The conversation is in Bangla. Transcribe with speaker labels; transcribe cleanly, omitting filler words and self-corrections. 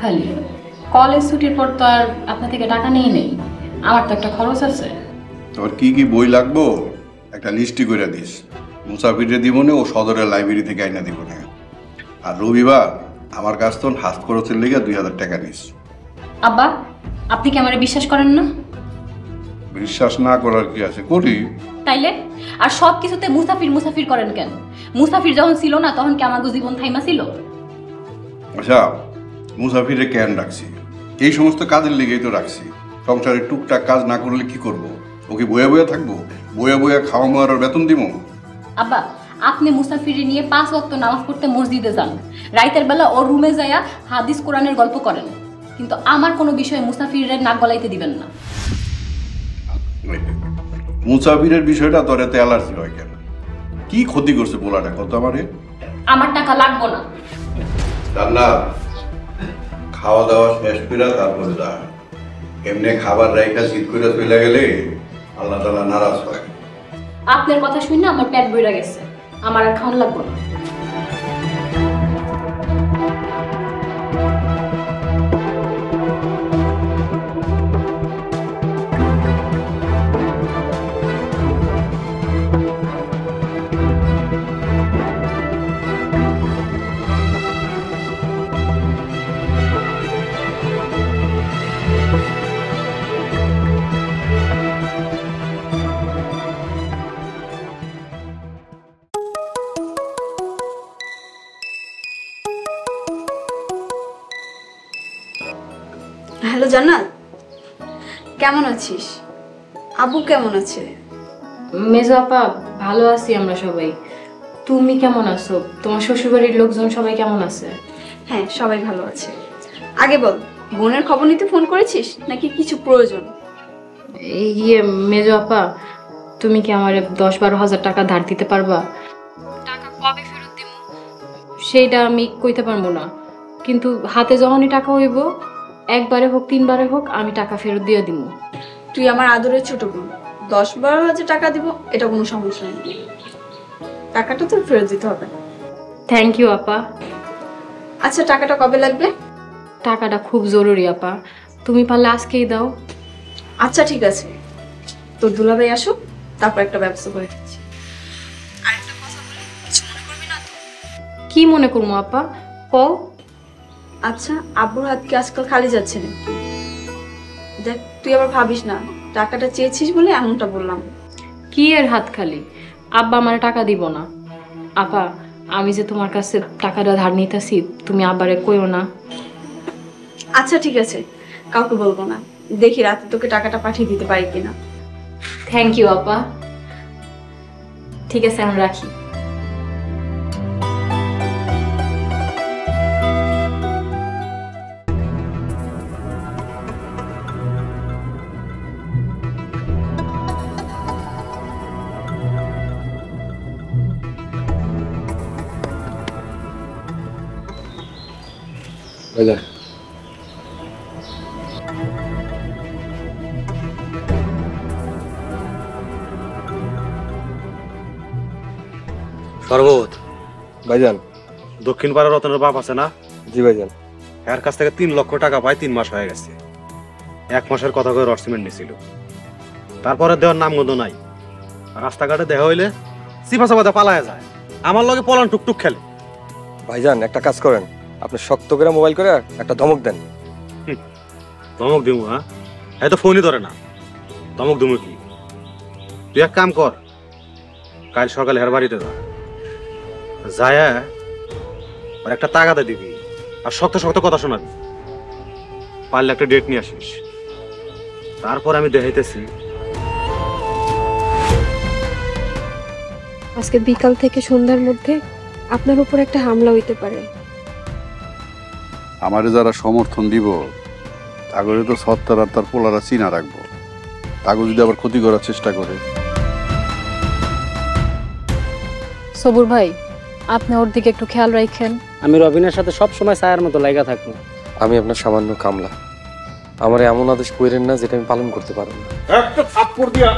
Speaker 1: খালি কলেজ ছুটির পর তো আর আপনার থেকে টাকা নেই আমার তো একটা খরচ আছে।
Speaker 2: তোর কি কি বই লাগবো একটা লিস্টি করে দিস, মুসাফিরে দিব না, ও সদরের লাইব্রেরি থেকে আইনা দিব না। আর রবিবার আমার কাছ তো হাত খরচের লেগে 2000 টাকা নিস।
Speaker 1: আব্বা আপনি কি আমারে বিশ্বাস করেন না?
Speaker 2: বিশ্বাস না করার কি আছে, করি।
Speaker 1: তাইলে আর সব কিছুতে মুসাফির মুসাফির করেন কেন? মুসাফির যখন ছিল না তখন কি আমার জীবন থাইমা ছিল?
Speaker 2: আচ্ছা, মুসাফিরে কেন রাখছি? এই সমস্ত কাজের লেগেই তো রাখছি। সংসারে টুকটাক কাজ না করলে কি করব? ওকে বয়া বয়া থাকবো? বয়া বয়া খাওয়া মাওয়ার আর বেতন দিব?
Speaker 1: আব্বা আপনি মুসাফিরে নিয়ে 5 ওয়াক্ত নামাজ পড়তে মসজিদে যান, রাইতের বেলা ওর রুমে যাইয়া হাদিস কোরআনের গল্প করেন, কিন্তু আমার কোনো বিষয়ে মুসাফিরের নাক গলাইতে দিবেন না।
Speaker 2: মুসাফিরের বিষয়টা তোর এত অ্যালার্জি হয় কেন? কি ক্ষতি করছে বলাটা কত আমারে?
Speaker 1: আমার টাকা লাগবো না।
Speaker 2: রান্না খাওয়া দাওয়া শেষ করে তারপরে যা। এমনি খাবার রাইখা শীত করে চলে গেলে আল্লাহ তাআলা নারাজ হয়।
Speaker 1: আপনার কথা শুনে আমার পেট বইরা গেছে, আমার আর খাওয়ান লাগবো না।
Speaker 3: হ্যালো জান্নাত, কেমন আছিস? আব্বু কেমন আছে?
Speaker 1: মেজো আপা ভালো আছি আমরা সবাই। তুমি কেমন আছো? তোমার শ্বশুরবাড়ির লোকজন সবাই কেমন আছে?
Speaker 3: হ্যাঁ সবাই ভালো আছে। আগে বল, বোনের খবর নিতে ফোন করেছিস নাকি কিছু প্রয়োজন?
Speaker 1: মেজো আপা, তুমি কি আমার 10-12 হাজার টাকা ধার দিতে পারবা? টাকা কবে ফেরত দিব সেইটা আমি কইতে পারবো না, কিন্তু হাতে যখনই টাকা হইব, একবারে হোক 3বারে হোক, আমি টাকা ফেরত দিয়ে দিব।
Speaker 3: তুই আমার আদরের ছোট বোন, 10-12 হাজার টাকা দিব এটা কোনো সমস্যা নেই, টাকাটা তোর ফেরত দিতে হবে।
Speaker 1: থ্যাংক ইউ আপা।
Speaker 3: আচ্ছা টাকাটা কবে লাগবে?
Speaker 1: টাকাটা খুব জরুরি আপা, তুমি পারলে আজকেই দাও।
Speaker 3: আচ্ছা ঠিক আছে, তোর দুলাভাই আসুক তারপর একটা ব্যবস্থা করে দিচ্ছি। আরেকটা কথা বলি, কিছু মনে করবি না তো?
Speaker 1: কি মনে করবো আপা, কও।
Speaker 3: আচ্ছা আব্বুর হাত কি আজকাল খালি যাচ্ছে না? দেখ তুই আবার ভাবিস না টাকাটা চেয়েছিস বলে এমনটা বললাম।
Speaker 1: কি এর হাত খালি? আব্বা আমার টাকা দিব না। আপা আমি যে তোমার কাছে টাকাটা ধার নিতেছি, তুমি আব্বারে কইও না।
Speaker 3: আচ্ছা ঠিক আছে, কাউকে বলবো না, দেখি রাতে তোকে টাকাটা পাঠিয়ে দিতে পারি কিনা।
Speaker 1: থ্যাংক ইউ আপা। ঠিক আছে আমি রাখি।
Speaker 4: সর্বত
Speaker 5: ভাইজান,
Speaker 4: দক্ষিণ পাড়ার রতনের বাপ আছে না?
Speaker 5: জি ভাইজান।
Speaker 4: এর কাছ থেকে 3 লক্ষ টাকা পায় 3 মাস হয়ে গেছে। 1 মাসের কথা করে রড সিমেন্ট নিছিল, তারপরে দেওয়ার নাম গন্ধ নাই। রাস্তাঘাটে দেখা হইলে চিপা চাপাতে পালায় যায়, আমার লগে পলান টুকটুক খেলে।
Speaker 5: ভাইজান একটা কাজ করেন, আপনি শক্ত করে মোবাইল করে একটা ধমক দেন।
Speaker 4: ধমক দিমু? হ্যাঁ, এই তো ফোনই ধরে না, ধমক দিমু কি? তুই এক কাম কর, কাল সকালে হের বাড়িতে যা, যায় আর একটা তাগাদা দিবি আর শক্ত শক্ত কথা শোনাবি। পারলে একটা ডেট নিয়ে আসিস, তারপর আমি দেখাইতেছি।
Speaker 6: আজকে বিকাল থেকে সন্ধ্যার মধ্যে আপনার উপর একটা হামলা হইতে পারে।
Speaker 2: আমারে যারা সমর্থন দিব তাগরে তো সত্তর আর তার পোলারা চিনা রাখবো, তাগো যদি আবার ক্ষতি করার চেষ্টা করে।
Speaker 1: সবুর ভাই আপনি ওর দিকে একটু খেয়াল রাখেন।
Speaker 7: আমি রবিনের সাথে সব সময় ছায়ার মতো লাগা থাকবো।
Speaker 5: আমি আপনার সামান্য কামলা, আমার এমন আদেশ কইরেন না যেটা আমি পালন করতে পারবো না।
Speaker 4: একটা থাপ্পড় দিয়া